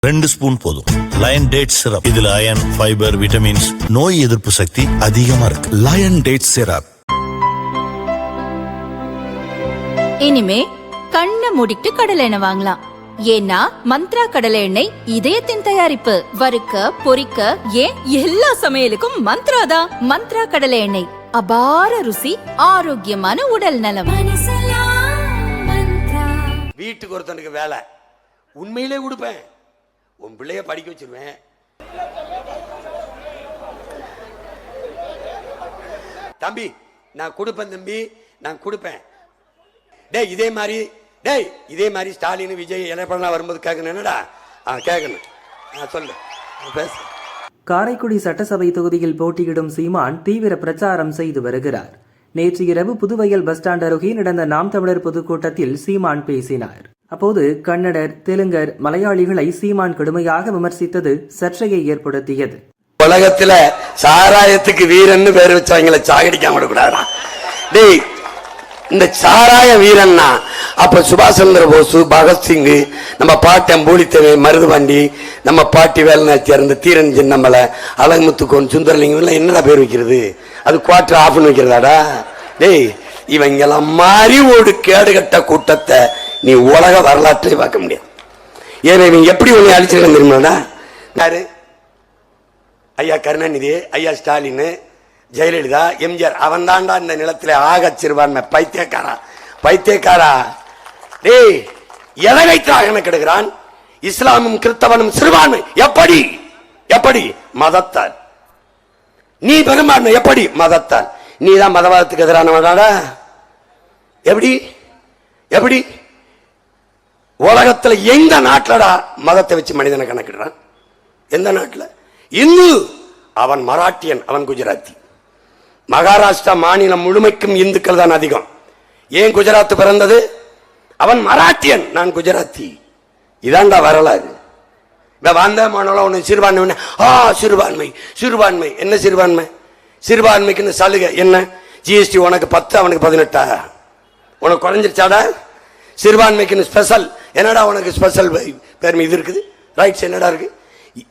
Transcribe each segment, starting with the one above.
2 spoon போதும். Lion date syrup. இதுல iron, fibre, vitamins, நோய் எதிர்ப்பு சக்தி அதிகமா இருக்கு. Lion date syrup. இனிமே கண்ணை மூடிட்டு கடலை எண்ணெய் வாங்கலாம். ஏன்னா மந்த்ரா கடலை எண்ணெய் இதயத்தின் தயாரிப்பு. வறுக்க, பொரிக்க, ஏன் எல்லா சமையலுக்கும் மந்த்ரா தான். மந்த்ரா கடலை எண்ணெய், அபார ருசி, ஆரோக்கியமான உடல் நலம். வீட்டுக்கு ஒருத்தனுக்கு வேலை உண்மையிலே கொடுப்பேன். உன் பிள்ளைய படிக்க வச்சிருவேன். தம்பி நான் கொடுப்பேன், தம்பி நான் கொடுப்பேன். டேய் இதே மாதிரி ஸ்டாலின், விஜய் எல்லாம் வரும்போது கேட்கணும். என்னடா கேட்கணும், சொல்லு, பேச. காரைக்குடி சட்டசபை தொகுதியில் போட்டியிடும் சீமான் தீவிர பிரச்சாரம் செய்து வருகிறார். நேற்று இரவு புதுவையில் பஸ் ஸ்டாண்ட் அருகே நடந்த நாம் தமிழர் பொதுக்கூட்டத்தில் சீமான் பேசினார். அப்போது கன்னடர், தெலுங்கர், மலையாளிகளை சீமான் கடுமையாக விமர்சித்தது சர்ச்சையை ஏற்படுத்தியது. உலகத்துல சாராயத்துக்கு வீரன்னு பேர் வச்சவங்களை சாகடிக்காம விடக்கூடாதா? டேய் இந்த சாராய வீரன்னா அப்ப சுபாஷ் சந்திர போஸ், பகத்சிங், நம்ம பாட்டன் பூலித்தேவை, மருதுபாண்டி, நம்ம பாட்டி வேலுநாச்சியார், இந்த தீரன் சின்னமலை, அழகுமுத்துக்கோன், சுந்தரலிங்கம் என்னடா பேர் வைக்கிறது? அது குவார்டர் ஆஃப்னு வைக்கிறதாடா? டேய் இவங்கெல்லாம் மாறி ஒரு கேடுகட்ட கூட்டத்தை நீ உலக வரலாற்றை பார்க்க முடியாது. ஏன்னா இவங்க எப்படி உன்னை அழிச்சிருக்க தெரியுமாடா? யாரு? ஐயா கருணாநிதி, ஐயா ஸ்டாலின், ஜெயலலிதா, எம்ஜிஆர். அவன் தாண்டா இந்த நிலத்திலே ஆக சிறுபான்மை. பைத்தியக்காரா டேய் எதை வைத்து கெடுக்கிறான்? இஸ்லாமும் கிறிஸ்தவனும் சிறுபான்மை. எப்படி? மதத்தால். நீ பெரும்பான்மை. எப்படி? மதத்தால். நீ தான் மதவாதத்துக்கு எதிரானவனாடா. எப்படி உலகத்துல எந்த நாட்டிலடா மதத்தை வச்சு மனிதனை கணக்கிடுறான்? எந்த நாட்டில்? இந்து அவன் மராட்டியன், அவன் குஜராத்தி. மகாராஷ்டிரா மாநிலம் முழுமைக்கும் இந்துக்கள் தான் அதிகம். ஏன் குஜராத் பிறந்தது? அவன் மராட்டியன், நான் குஜராத்தி. இதாண்டா வரலாறு. வந்த மாநிலம் ஒன்று சிறுபான்மை. சிறுபான்மை என்ன சிறுபான்மை? சிறுபான்மைக்குன்னு சலுகை என்ன? ஜிஎஸ்டி உனக்கு 10, அவனுக்கு 18. உனக்கு குறைஞ்சிருச்சாடா? சிறுபான்மைக்குன்னு ஸ்பெஷல். என்னடா உனக்கு ஸ்பெஷல் பெருமை இது இருக்குது? ரைட்ஸ் என்னடா இருக்கு?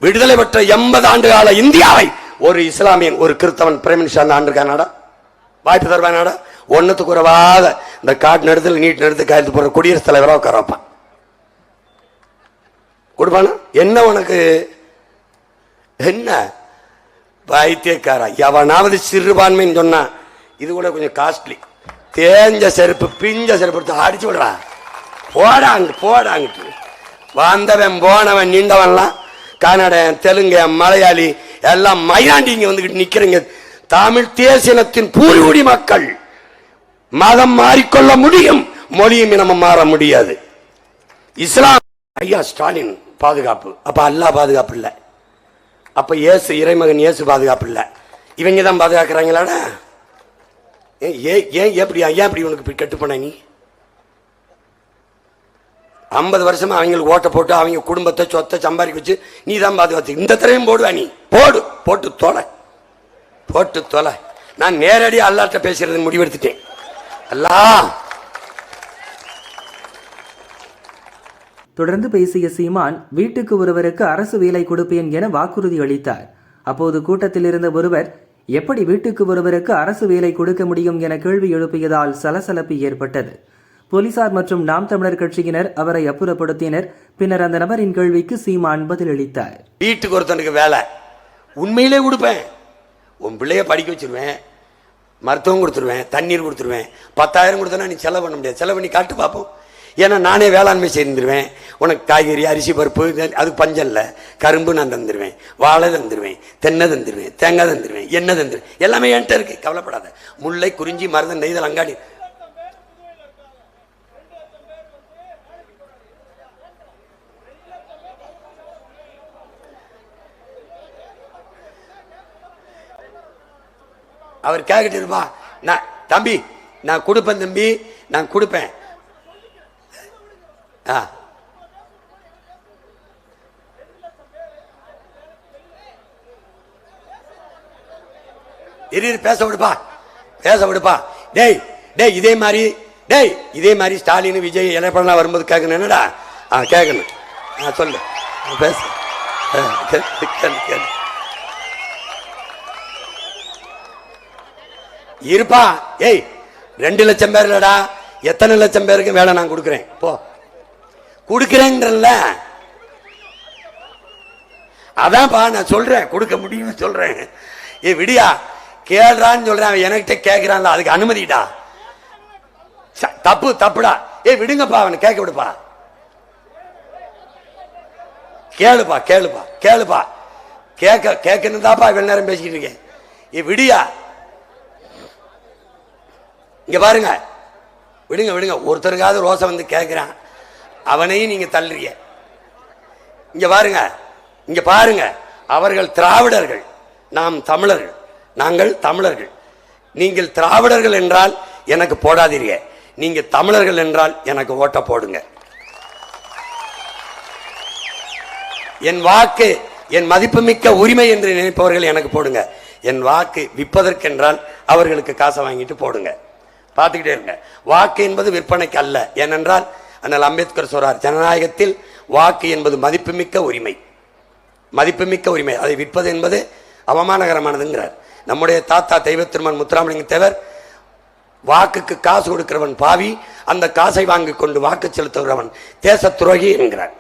விடுதலை பெற்ற 80 ஆண்டு கால இந்தியாவை ஒரு இஸ்லாமியன், ஒரு கிறிஸ்தவன் பிரைம் மினிஸ்டர் ஆண்டிருக்கானாடா? வாய்ப்பு தருவானாடா? ஒன்னத்துக்கு குறைவாத இந்த காட்டு நேரத்தில் நீட் நேரத்து காயத்து போற குடியரசுத் தலைவராக உட்கார வைப்பான். கொடுப்பானா? என்ன உனக்கு என்ன பைத்தியக்காரா? எவனாவது சிறுபான்மைன்னு சொன்னா இது கூட கொஞ்சம் காஸ்ட்லி. தேஞ்ச செருப்பு, பிஞ்ச செருப்பு அடிச்சு விடுறா. போடாங்கிட்டு வந்தவன் போனவன் நீண்டவன்லாம் கன்னடன், தெலுங்கு, மலையாளி எல்லாம் மைனாண்டி இங்க வந்துகிட்டு நிக்கிறீங்க. தமிழ் தேசியத்தின் பூர்வீடி மக்கள் மதம் மாறிக்கொள்ள முடியும், மொழியும் இனமும் மாற முடியாது. இஸ்லாம் ஐயா ஸ்டாலின் பாதுகாப்பு. அப்ப அல்லாஹ் பாதுகாப்பு இல்லை. அப்ப இயேசு இறைமகன் இயேசு பாதுகாப்பு இல்லை. இவங்க தான் பாதுகாக்கிறாங்களாடா? ஏன் எப்படி உனக்கு கெட்டு போன? நீ 50 வருஷமா அவங்களுக்கு ஓட்ட போட்டு அவங்க குடும்பத்தை சொத்தை சம்பாதிக்க வச்சு நீ தான் பாதுகாத்து. இந்த தடவையும் போடுவா நீ? போட்டு தொலை. நான் நேரடியாக அல்லாட்ட பேசுறது முடிவெடுத்துட்டேன். அல்லாஹ். தொடர்ந்து பேசிய சீமான் வீட்டுக்கு ஒருவருக்கு அரசு வேலை கொடுப்பேன் என வாக்குறுதி அளித்தார். அப்போது கூட்டத்தில் இருந்த ஒருவர் எப்படி வீட்டுக்கு ஒருவருக்கு அரசு வேலை கொடுக்க முடியும் என கேள்வி எழுப்பியதால் சலசலப்பு ஏற்பட்டது. போலீசார் மற்றும் நாம் தமிழர் கட்சியினர் அவரை அப்புறப்படுத்தினர். பின்னர் அந்த நபரின் கேள்விக்கு சீமான் பதிலளித்தார். வீட்டுக்கு ஒருத்தனுக்கு வேலை உண்மையிலே கொடுப்பேன். உன் பிள்ளைய படிக்க வச்சிருவேன், மருத்துவம் கொடுத்துருவேன், தண்ணீர் கொடுத்துருவேன். 10,000 கொடுத்தனா நீ செலவு பண்ண முடியாது. செலவு பண்ணி காட்டு பார்ப்போம். ஏன்னா நானே வேளாண்மை செய்திருவேன். உனக்கு காய்கறி, அரிசி, பருப்பு, அது பஞ்சம் இல்லை. கரும்பு நான் தந்துடுவேன், வாழை தந்துடுவேன், தென்னை தந்துடுவேன், தேங்காய் தந்துடுவேன், எண்ணெய் தந்துடுவேன். எல்லாமே என்கிட்ட இருக்கு, கவலைப்படாத. முல்லை, குறிஞ்சி, மருதம், நெய்தல், அங்காடி. அவர் கேட்கிட்டு இருப்பா. நான் தம்பி நான் கொடுப்பேன், தம்பி நான் கொடுப்பேன். பேச விடுப்பா. டேய் இதே மாதிரி ஸ்டாலின், விஜய் எல்லாம் வரும்போது கேட்கணும். என்னடா கேட்கணும், சொல்லு, பேசு. இருப்பா. ஏய் 2 லட்சம் பேர் இல்லடா, எத்தனை லட்சம் பேருக்கு வேலை நான் கொடுக்குறேன். போ கொடுக்குறேன்றல்ல, அதான்ப்பா நான் சொல்றேன், கொடுக்க முடியும்னு சொல்றேன். ஏ விடியா, கேள்றான்னு சொல்றேன், அவன் என்கிட்ட கேட்கிறான்ல, அதுக்கு அனுமதிடா. தப்புடா. ஏ விடுங்கப்பா, அவனை கேட்க விடுப்பா. கேளுப்பா கேட்கணும் தாப்பா இவ்வளவு நேரம் பேசிக்கிட்டு இருக்கேன். ஏ விடியா, இங்க பாருங்க, விடுங்க. ஒருத்தருக்காவது ரோசை வந்து கேட்கிறான், அவனையும் நீங்க தள்ளுறீங்க. இங்க பாருங்க, அவர்கள் திராவிடர்கள், நாம் தமிழர்கள், நாங்கள் தமிழர்கள். நீங்கள் திராவிடர்கள் என்றால் எனக்கு போடாதீங்க, நீங்க தமிழர்கள் என்றால் எனக்கு ஓட்ட போடுங்க. என் வாக்கு என் மதிப்புமிக்க உரிமை என்று நினைப்பவர்கள் எனக்கு போடுங்க. என் வாக்கு விற்பதற்கென்றால் அவர்களுக்கு காசை வாங்கிட்டு போடுங்க. பார்த்துக்கிட்டே இருங்க. வாக்கு என்பது விற்பனைக்கு அல்ல. ஏனென்றால் அண்ணல் அம்பேத்கர் சொல்றார், ஜனநாயகத்தில் வாக்கு என்பது மதிப்புமிக்க உரிமை. அதை விற்பது என்பது அவமானகரமானதுங்கிறார். நம்முடைய தாத்தா தெய்வ திருமன் முத்துராமலிங்க தேவர், வாக்குக்கு காசு கொடுக்கிறவன் பாவி, அந்த காசை வாங்கி கொண்டு வாக்கு செலுத்துகிறவன் தேச துரோகி என்கிறார்.